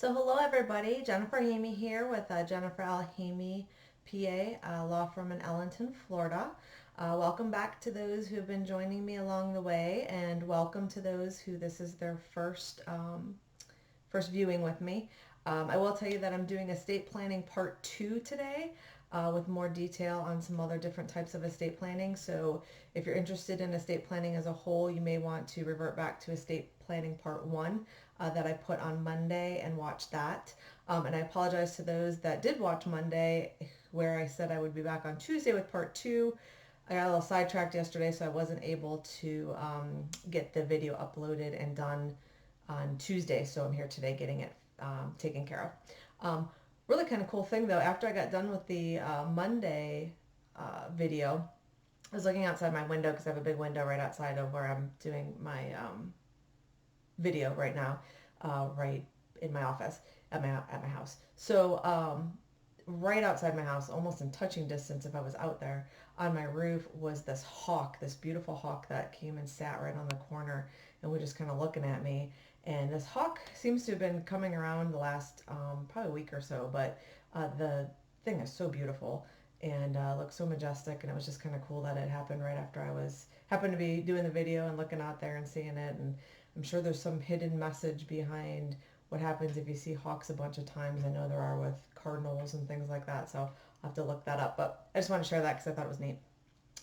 So hello everybody, Jennifer Hamey here with Jennifer L. Hamey, PA, law firm in Ellenton, Florida. Welcome back to those who have been joining me along the way, and welcome to those who this is their first viewing with me. I will tell you that I'm doing estate planning part 2 today with more detail on some other different types of estate planning. So if you're interested in estate planning as a whole, you may want to revert back to estate planning part 1 that I put on Monday and watch that. And I apologize to those that did watch Monday where I said I would be back on Tuesday with part 2. I got a little sidetracked yesterday, so I wasn't able to get the video uploaded and done on Tuesday. So I'm here today getting it taken care of. Really kind of cool thing though, after I got done with the Monday video, I was looking outside my window because I have a big window right outside of where I'm doing my video right now, right in my office at my house. So right outside my house, almost in touching distance if I was out there, on my roof was this hawk, this beautiful hawk that came and sat right on the corner and was just kind of looking at me. And this hawk seems to have been coming around the last probably a week or so, but the thing is so beautiful and looks so majestic, and it was just kind of cool that it happened right after I was happened to be doing the video and looking out there and seeing it. And I'm sure there's some hidden message behind what happens if you see hawks a bunch of times. I know there are with cardinals and things like that, so I'll have to look that up. But I just want to share that because I thought it was neat.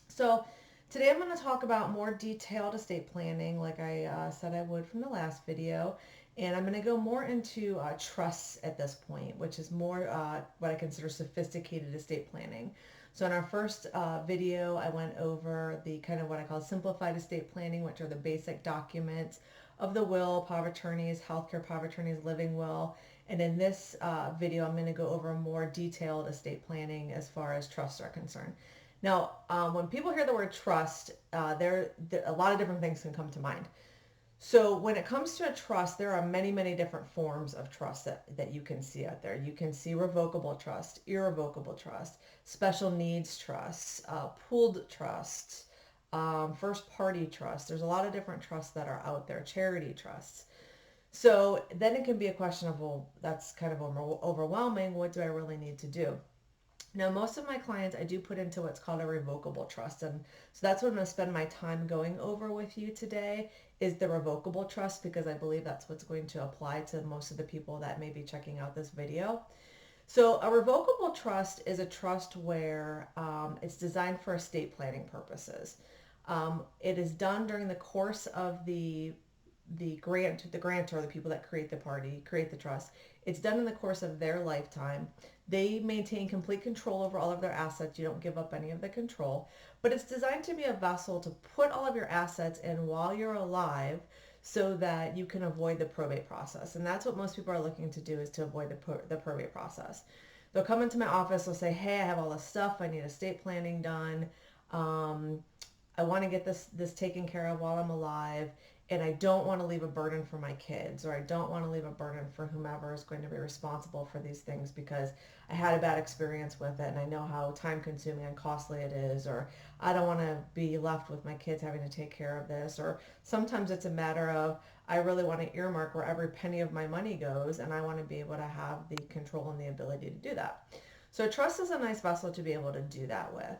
So today I'm going to talk about more detailed estate planning, like I said I would from the last video. And I'm going to go more into trusts at this point, which is more what I consider sophisticated estate planning. So in our first video, I went over the kind of what I call simplified estate planning, which are the basic documents of the will, power of attorneys, healthcare power of attorneys, living will. And in this video, I'm going to go over more detailed estate planning as far as trusts are concerned. Now, when people hear the word trust, there a lot of different things can come to mind. So when it comes to a trust, there are many, many different forms of trust that you can see out there. You can see revocable trust, irrevocable trust, special needs trusts, pooled trusts, first party trust. There's a lot of different trusts that are out there, charity trusts. So then it can be a question of, well, that's kind of overwhelming. What do I really need to do? Now, most of my clients I do put into what's called a revocable trust. And so that's what I'm going to spend my time going over with you today is the revocable trust, because I believe that's what's going to apply to most of the people that may be checking out this video. So a revocable trust is a trust where it's designed for estate planning purposes. It is done during the course of the grantor, the people that create the trust. It's done in the course of their lifetime. They maintain complete control over all of their assets. You don't give up any of the control, but it's designed to be a vessel to put all of your assets in while you're alive so that you can avoid the probate process. And that's what most people are looking to do, is to avoid the probate process. They'll come into my office, they'll say, hey, I have all this stuff. I need estate planning done. I want to get this taken care of while I'm alive, and I don't want to leave a burden for my kids, or I don't want to leave a burden for whomever is going to be responsible for these things because I had a bad experience with it and I know how time consuming and costly it is, or I don't want to be left with my kids having to take care of this. Or sometimes it's a matter of, I really want to earmark where every penny of my money goes, and I want to be able to have the control and the ability to do that. So trust is a nice vessel to be able to do that with.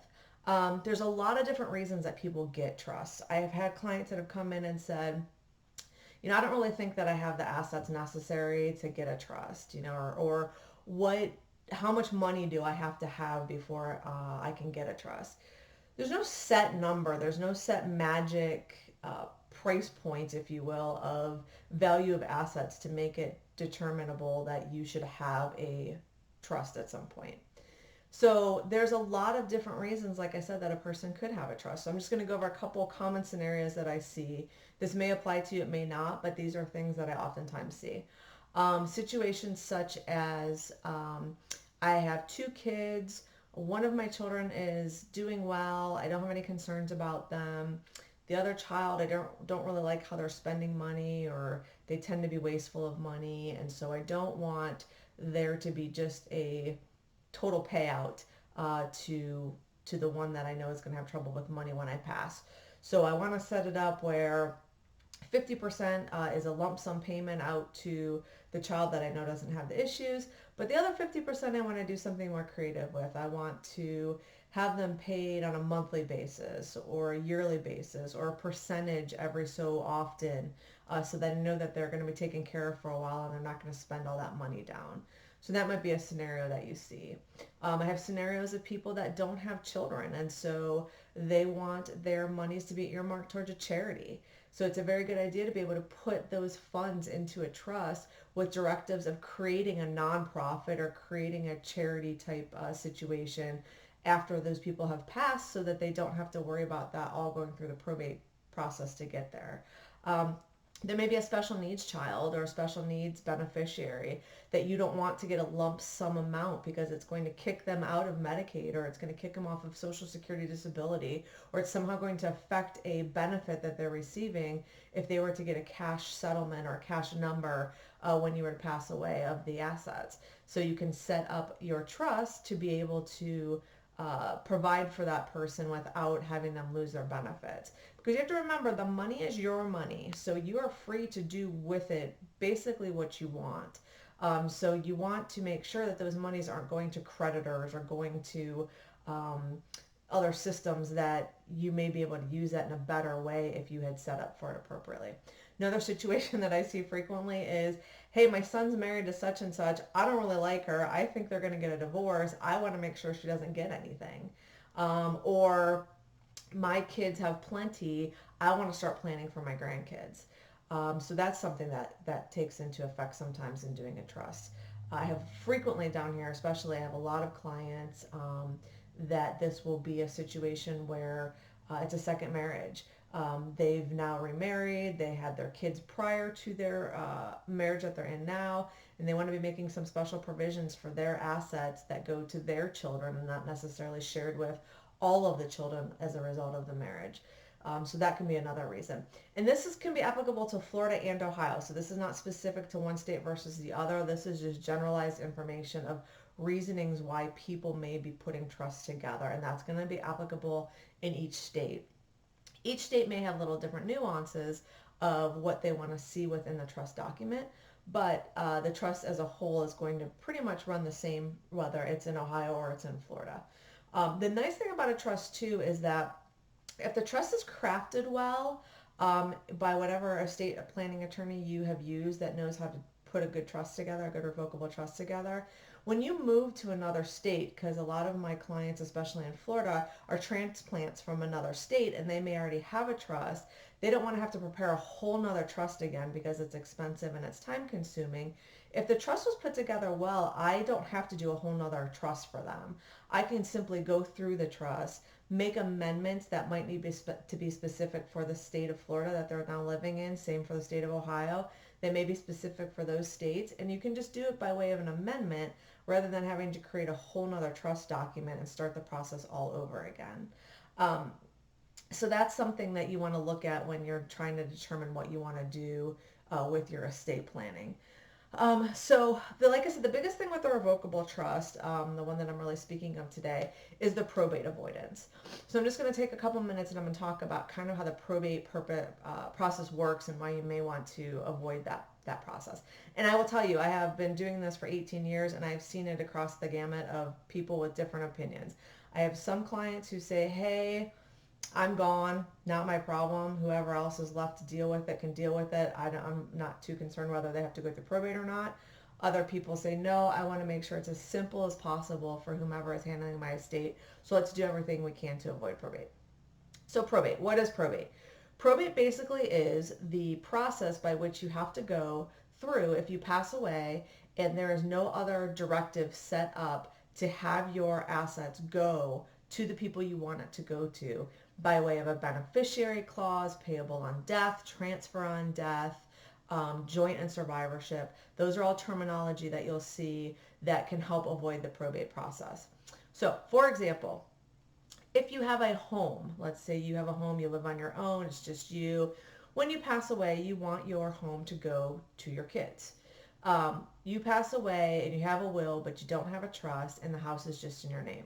There's a lot of different reasons that people get trust. I have had clients that have come in and said, I don't really think that I have the assets necessary to get a trust, or what, how much money do I have to have before I can get a trust? There's no set number. There's no set magic price point, if you will, of value of assets to make it determinable that you should have a trust at some point. So there's a lot of different reasons, like I said, that a person could have a trust. So I'm just going to go over a couple common scenarios that I see. This may apply to you, it may not, but these are things that I oftentimes see. Situations such as I have 2 kids. One of my children is doing well. I don't have any concerns about them. The other child, I don't really like how they're spending money, or they tend to be wasteful of money, and so I don't want there to be just a total payout to the one that I know is going to have trouble with money when I pass. So I want to set it up where 50% is a lump sum payment out to the child that I know doesn't have the issues. But the other 50% I want to do something more creative with. I want to have them paid on a monthly basis or a yearly basis or a percentage every so often, so that I know that they're going to be taken care of for a while and they're not going to spend all that money down. So that might be a scenario that you see. I have scenarios of people that don't have children, and so they want their monies to be earmarked towards a charity. So it's a very good idea to be able to put those funds into a trust with directives of creating a nonprofit or creating a charity type situation after those people have passed, so that they don't have to worry about that all going through the probate process to get there. Um, there may be a special needs child or a special needs beneficiary that you don't want to get a lump sum amount because it's going to kick them out of Medicaid, or it's going to kick them off of Social Security disability, or it's somehow going to affect a benefit that they're receiving if they were to get a cash settlement or a cash number when you were to pass away of the assets. So you can set up your trust to be able to provide for that person without having them lose their benefits. Because you have to remember, the money is your money, so you are free to do with it basically what you want. So you want to make sure that those monies aren't going to creditors or going to um, other systems that you may be able to use that in a better way if you had set up for it appropriately. Another situation that I see frequently is, hey, my son's married to such and such. I don't really like her. I think they're going to get a divorce. I want to make sure she doesn't get anything. Or my kids have plenty. I want to start planning for my grandkids. So that's something that takes into effect sometimes in doing a trust. I have frequently down here, especially, I have a lot of clients that this will be a situation where it's a second marriage. They've now remarried, they had their kids prior to their marriage that they're in now, and they want to be making some special provisions for their assets that go to their children and not necessarily shared with all of the children as a result of the marriage. So that can be another reason. And can be applicable to Florida and Ohio. So this is not specific to one state versus the other. This is just generalized information of reasonings why people may be putting trusts together. And that's going to be applicable in each state. Each state may have little different nuances of what they want to see within the trust document, but the trust as a whole is going to pretty much run the same whether it's in Ohio or it's in Florida. The nice thing about a trust too is that if the trust is crafted well by whatever estate planning attorney you have used that knows how to put a good trust together, a good revocable trust together, when you move to another state, because a lot of my clients, especially in Florida, are transplants from another state and they may already have a trust, they don't want to have to prepare a whole nother trust again because it's expensive and it's time consuming. If the trust was put together well, I don't have to do a whole nother trust for them. I can simply go through the trust, make amendments that might need to be specific for the state of Florida that they're now living in, same for the state of Ohio. They may be specific for those states, and you can just do it by way of an amendment rather than having to create a whole nother trust document and start the process all over again. Um, so that's something that you want to look at when you're trying to determine what you want to do with your estate planning. Like I said, the biggest thing with the revocable trust, the one that I'm really speaking of today, is the probate avoidance. So I'm just going to take a couple minutes and I'm going to talk about kind of how the probate process works and why you may want to avoid that process. And I will tell you, I have been doing this for 18 years and I've seen it across the gamut of people with different opinions. I have some clients who say, hey, I'm gone, not my problem. Whoever else is left to deal with it can deal with it. I'm not too concerned whether they have to go through probate or not. Other people say, no, I want to make sure it's as simple as possible for whomever is handling my estate. So let's do everything we can to avoid probate. So probate, what is probate? Probate basically is the process by which you have to go through if you pass away and there is no other directive set up to have your assets go to the people you want it to go to by way of a beneficiary clause, payable on death, transfer on death, joint and survivorship. Those are all terminology that you'll see that can help avoid the probate process. So, for example, if you have a home, let's say you have a home, you live on your own, it's just you. When you pass away, you want your home to go to your kids. You pass away and you have a will, but you don't have a trust and the house is just in your name.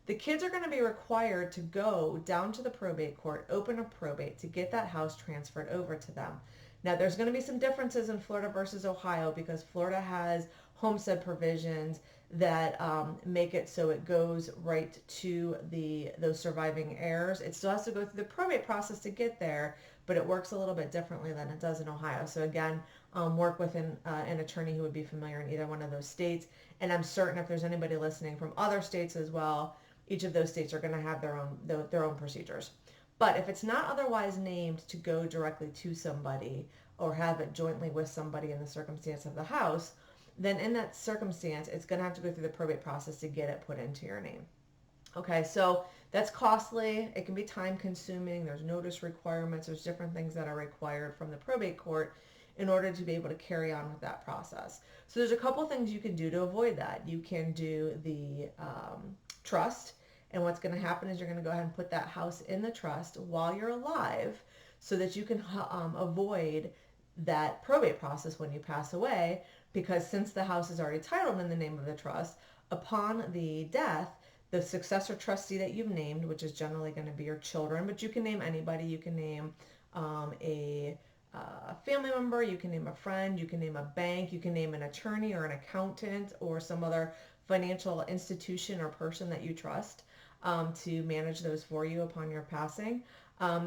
The kids are going to be required to go down to the probate court, open a probate to get that house transferred over to them. Now, there's going to be some differences in Florida versus Ohio because Florida has homestead provisions that make it so it goes right to those surviving heirs. It still has to go through the probate process to get there, but it works a little bit differently than it does in Ohio. So again, work with an attorney who would be familiar in either one of those states. And I'm certain if there's anybody listening from other states as well, each of those states are going to have their own procedures. But if it's not otherwise named to go directly to somebody or have it jointly with somebody in the circumstance of the house, then in that circumstance, it's going to have to go through the probate process to get it put into your name. Okay, so that's costly. It can be time consuming. There's notice requirements. There's different things that are required from the probate court in order to be able to carry on with that process. So there's a couple things you can do to avoid that. You can do the trust. And what's going to happen is you're going to go ahead and put that house in the trust while you're alive so that you can avoid that probate process when you pass away, because since the house is already titled in the name of the trust, upon the death, the successor trustee that you've named, which is generally going to be your children, but you can name anybody. You can name a family member, you can name a friend, you can name a bank, you can name an attorney or an accountant or some other financial institution or person that you trust to manage those for you upon your passing.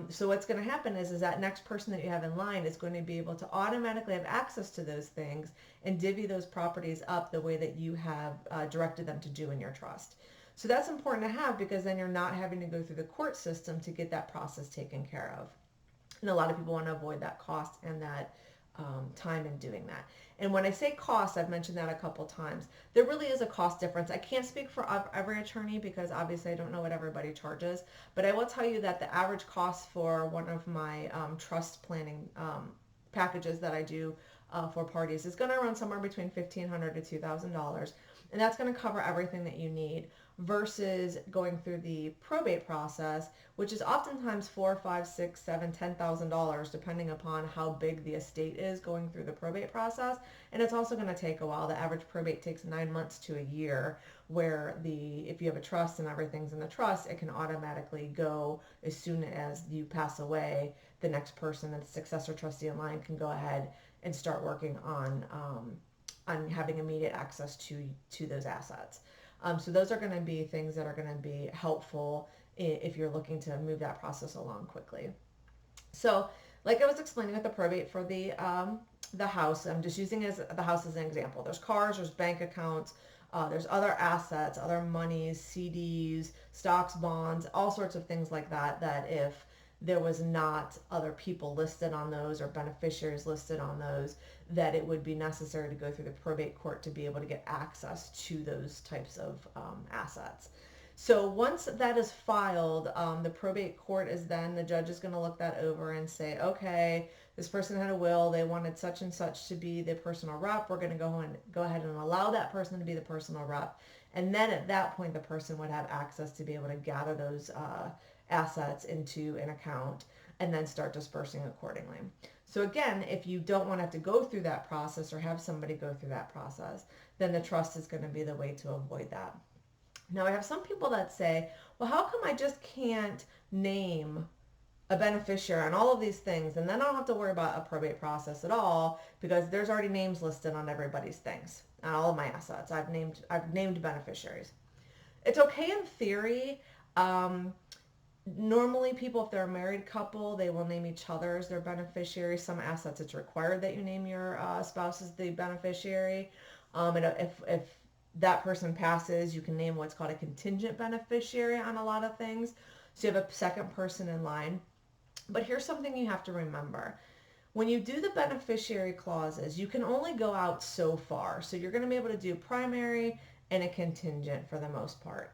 So what's going to happen is that next person that you have in line is going to be able to automatically have access to those things and divvy those properties up the way that you have directed them to do in your trust. So that's important to have because then you're not having to go through the court system to get that process taken care of. And a lot of people want to avoid that cost and that time in doing that. And when I say cost, I've mentioned that a couple times. There really is a cost difference. I can't speak for every attorney because obviously I don't know what everybody charges, but I will tell you that the average cost for one of my trust planning packages that I do for parties is going to run somewhere between $1,500 to $2,000. And that's going to cover everything that you need versus going through the probate process, which is oftentimes $4, $5, $6, $7, $10,000, depending upon how big the estate is going through the probate process. And it's also going to take a while. The average probate takes 9 months to a year, where if you have a trust and everything's in the trust, it can automatically go as soon as you pass away. The next person, the successor trustee in line, can go ahead and start working on having immediate access to those assets. So those are going to be things that are going to be helpful if you're looking to move that process along quickly. So like I was explaining with the probate for the house, I'm just using the house as an example. There's cars, there's bank accounts, there's other assets, other monies, CDs, stocks, bonds, all sorts of things like that, that if there was not other people listed on those or beneficiaries listed on those, that it would be necessary to go through the probate court to be able to get access to those types of assets. So once that is filed, the probate court the judge is going to look that over and say, okay, this person had a will, they wanted such and such to be the personal rep, we're going to go ahead and allow that person to be the personal rep. And then at that point, the person would have access to be able to gather those assets into an account and then start dispersing accordingly. So again, if you don't want to have to go through that process or have somebody go through that process, then the trust is going to be the way to avoid that. Now, I have some people that say, well, how come I just can't name a beneficiary on all of these things and then I don't have to worry about a probate process at all because there's already names listed on everybody's things, on all of my assets. I've named beneficiaries. It's okay in theory. Normally people, if they're a married couple, they will name each other as their beneficiaries. Some assets, it's required that you name your spouse as the beneficiary. And if that person passes, you can name what's called a contingent beneficiary on a lot of things. So you have a second person in line. But here's something you have to remember. When you do the beneficiary clauses, you can only go out so far. So you're going to be able to do primary and a contingent for the most part.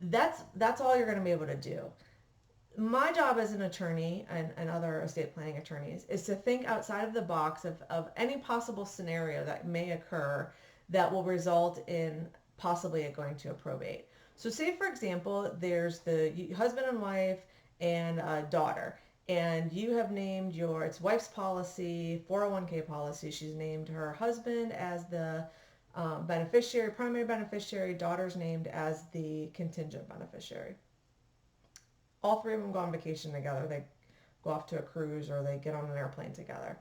That's all you're going to be able to do. My job as an attorney and other estate planning attorneys is to think outside of the box of any possible scenario that may occur that will result in possibly it going to a probate. So say, for example, there's the husband and wife and a daughter, and you have named it's wife's policy, 401k policy. She's named her husband as the beneficiary, primary beneficiary, daughter's named as the contingent beneficiary. All three of them go on vacation together. They go off to a cruise or they get on an airplane together.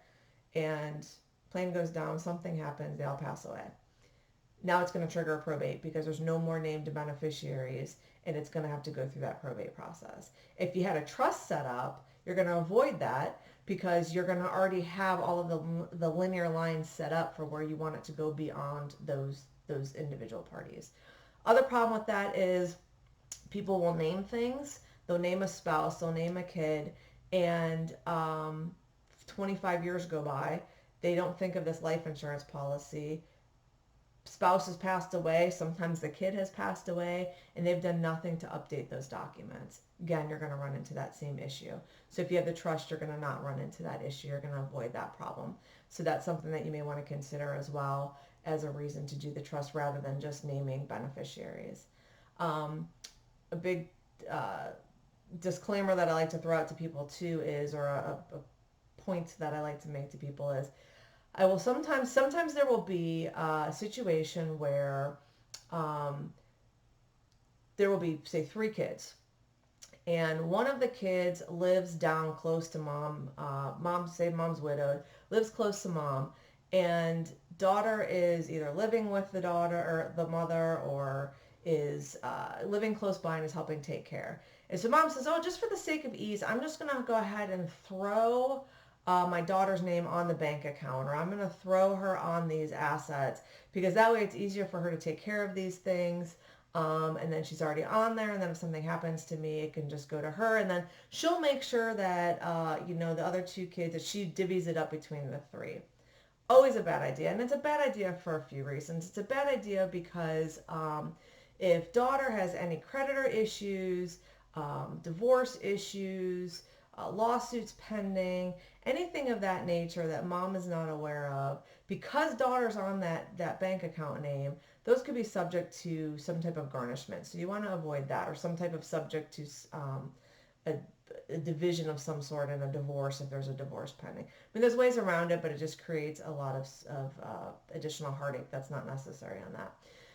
And plane goes down, something happens, they all pass away. Now it's going to trigger a probate because there's no more named beneficiaries and it's going to have to go through that probate process. If you had a trust set up, you're going to avoid that because you're going to already have all of the linear lines set up for where you want it to go beyond those individual parties. Other problem with that is people will name things. They'll name a spouse, they'll name a kid, and 25 years go by. They don't think of this life insurance policy. Spouse has passed away, sometimes the kid has passed away, and they've done nothing to update those documents. Again, you're going to run into that same issue. So if you have the trust, you're going to not run into that issue. You're going to avoid that problem. So that's something that you may want to consider as well as a reason to do the trust rather than just naming beneficiaries. A big disclaimer that I like to throw out to people too is, or a point that I like to make to people is, I will sometimes there will be a situation where there will be, say, 3 kids, and one of the kids lives down close to mom. Mom's widowed, lives close to mom, and daughter is either living with the daughter or the mother, or is living close by and is helping take care. And so mom says, oh, just for the sake of ease, I'm just going to go ahead and throw my daughter's name on the bank account, or I'm going to throw her on these assets because that way it's easier for her to take care of these things. And then she's already on there, and then if something happens to me, it can just go to her, and then she'll make sure that the other 2 kids, that she divvies it up between the 3. Always a bad idea, and it's a bad idea for a few reasons. It's a bad idea because if daughter has any creditor issues, divorce issues, lawsuits pending, anything of that nature that mom is not aware of, because daughter's on that bank account name, those could be subject to some type of garnishment. So you want to avoid that, or some type of subject to a division of some sort in a divorce if there's a divorce pending. I mean, there's ways around it, but it just creates a lot of additional heartache that's not necessary on that.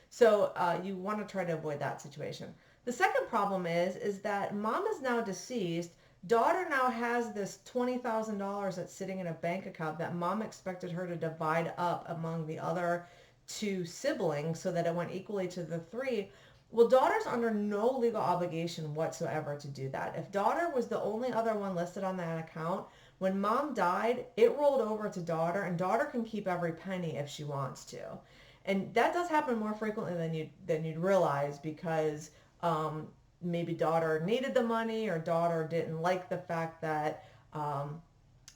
So you want to try to avoid that situation. The second problem is that mom is now deceased. Daughter now has this $20,000 that's sitting in a bank account that mom expected her to divide up among the other 2 siblings so that it went equally to the 3. Well, daughter's under no legal obligation whatsoever to do that. If daughter was the only other one listed on that account, when mom died, it rolled over to daughter, and daughter can keep every penny if she wants to. And that does happen more frequently than you'd realize because maybe daughter needed the money, or daughter didn't like the fact that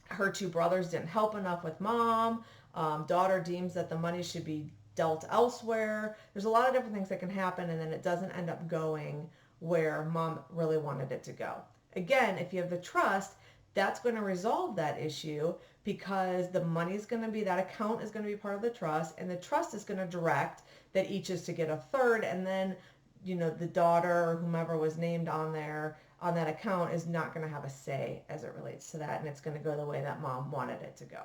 her 2 brothers didn't help enough with mom. Daughter deems that the money should be dealt elsewhere. There's a lot of different things that can happen, and then it doesn't end up going where mom really wanted it to go. Again, if you have the trust, that's going to resolve that issue because the money is going to be, that account is going to be part of the trust, and the trust is going to direct that each is to get a third, and then the daughter or whomever was named on that account is not going to have a say as it relates to that, and it's going to go the way that mom wanted it to go.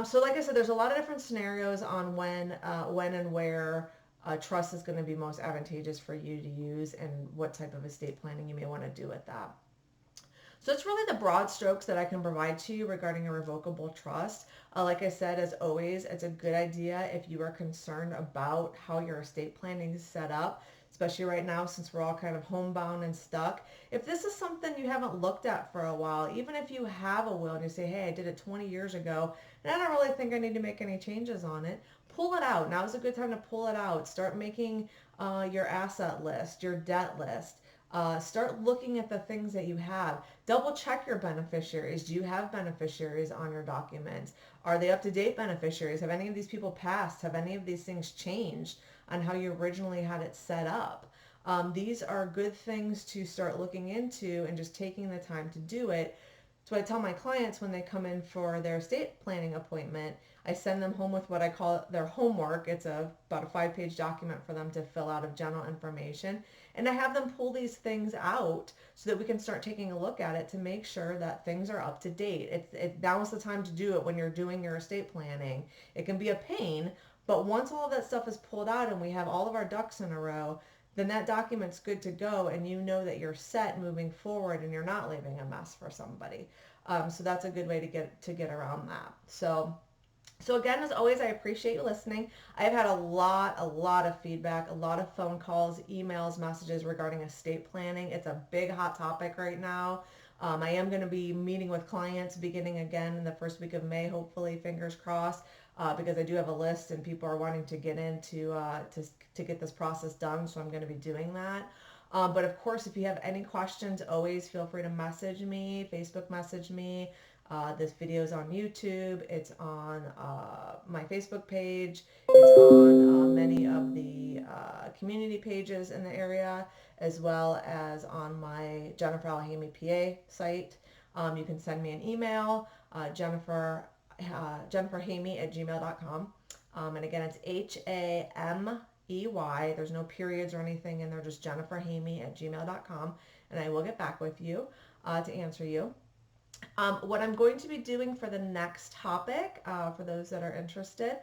So like I said, there's a lot of different scenarios on when and where trust is going to be most advantageous for you to use, and what type of estate planning you may want to do with that. So it's really the broad strokes that I can provide to you regarding a revocable trust. Like I said, as always, it's a good idea if you are concerned about how your estate planning is set up, especially right now since we're all kind of homebound and stuck. If this is something you haven't looked at for a while, even if you have a will and you say, hey, I did it 20 years ago, and I don't really think I need to make any changes on it, pull it out. Now is a good time to pull it out. Start making your asset list, your debt list. Start looking at the things that you have. Double check your beneficiaries. Do you have beneficiaries on your documents? Are they up-to-date beneficiaries? Have any of these people passed? Have any of these things changed on how you originally had it set up? These are good things to start looking into and just taking the time to do it. So I tell my clients when they come in for their estate planning appointment, I send them home with what I call their homework. It's about a 5-page document for them to fill out of general information. And I have them pull these things out so that we can start taking a look at it to make sure that things are up to date. Now is the time to do it when you're doing your estate planning. It can be a pain, But once all of that stuff is pulled out and we have all of our ducks in a row, then that document's good to go, and you know that you're set moving forward and you're not leaving a mess for somebody. So that's a good way to get around that. So again, as always, I appreciate you listening. I've had a lot of feedback, a lot of phone calls, emails, messages regarding estate planning. It's a big hot topic right now. I am going to be meeting with clients beginning again in the first week of May, hopefully, fingers crossed, because I do have a list and people are wanting to get into to get this process done. So I'm going to be doing that. But of course, if you have any questions, always feel free to message me, Facebook message me. This video is on YouTube. It's on my Facebook page. It's on many of the community pages in the area, as well as on my Jennifer Alhamy PA site. You can send me an email, jenniferhamey@gmail.com. And again, it's HAMEY. There's no periods or anything in there, just jenniferhamey@gmail.com. And I will get back with you to answer you. What I'm going to be doing for the next topic, for those that are interested,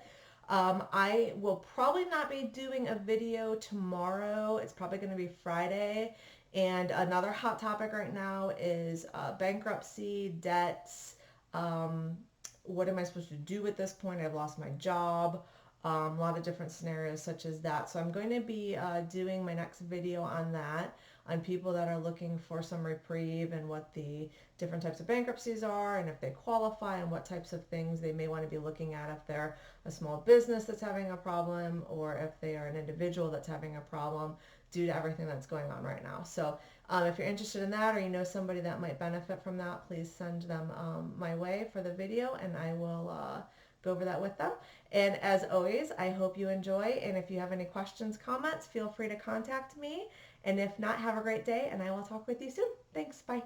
I will probably not be doing a video tomorrow. It's probably going to be Friday. And another hot topic right now is bankruptcy, debts. What am I supposed to do at this point? I've lost my job. A lot of different scenarios such as that. So I'm going to be doing my next video on that, on people that are looking for some reprieve and what the different types of bankruptcies are and if they qualify and what types of things they may want to be looking at if they're a small business that's having a problem or if they are an individual that's having a problem due to everything that's going on right now. So if you're interested in that or you know somebody that might benefit from that, please send them my way for the video and I will go over that with them. And as always, I hope you enjoy. And if you have any questions, comments, feel free to contact me. And if not, have a great day and I will talk with you soon. Thanks. Bye.